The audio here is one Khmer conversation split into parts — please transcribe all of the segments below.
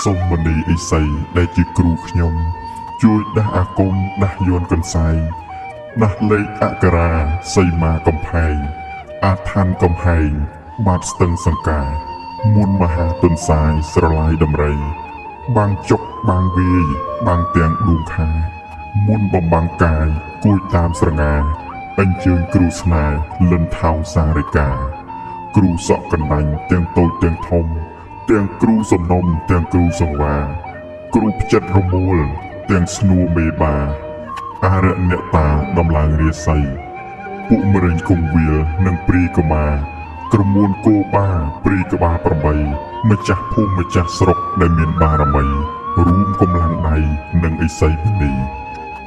សូមមនីអេសីដែលជាគ្រូខ្ញុំជួយដាស់អាគមដាស់យួនកន្សែងដាស់លេខអក្សរាសីមាកំផែងអាឋានកំហែងបាតស្ទឹងសង្ការមុនមហាទុនសាយស្រឡាយដំរីបាំងចុកបាំងវាយបាំងទាំងដួងខែមុនបំបាំងកាយគួចតាមស្រងាអញ្ជើញគ្រូស្នេហ៍លិនថោងសារិកាគ្រូសក់កណ្ដាញ់ទាំងតូចទាំងធំទាំងគ្រូសំណុំទាំងគ្រូសង្វាគ្រូផ្ចិតរមូលទាំងស្នួមេបាអរអ្នកតាដំឡើងរាសីពួកមរិញគង្វាលនិងព្រីកមាក្រមួនគោបាព្រីក្បាល8ម្ចាស់ភូមិម្ចាស់ស្រុកដែលមានបារមីរួមកម្លាំងដៃនិងឥសីមនី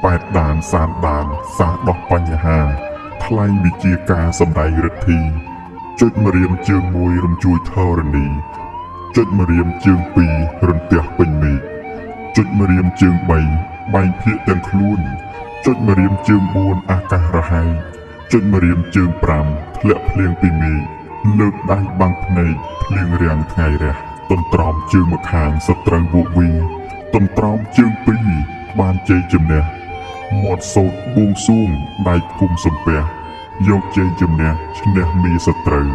ប៉ែតដានសានដានសាដោះបញ្ហាថ្លែងវិជាការសម្ដែងរិទ្ធីចុចម្រាមជើង1រំជួយធរណីចុចម្រាមជើង2រន្ទះពេញមេឃចុចម្រាមជើង3បែងភាកទាំងខ្លួនចុចម្រាមជើង4អាកាសរហែកចុចម្រាមជើង5ធ្លាក់ភ្លៀងពីមេឃលើកដៃបាំងភ្នែកភ្លៀងរាំងថ្ងៃរះទន្ទ្រាំជើងម្ខាងសត្រូវវក់វីទន្ទ្រាំជើង2បានជ័យជំនះមាត់សោតបួងសួងដៃគុំសំពះយកជ័យជំនះឈ្នះមីសត្រូវ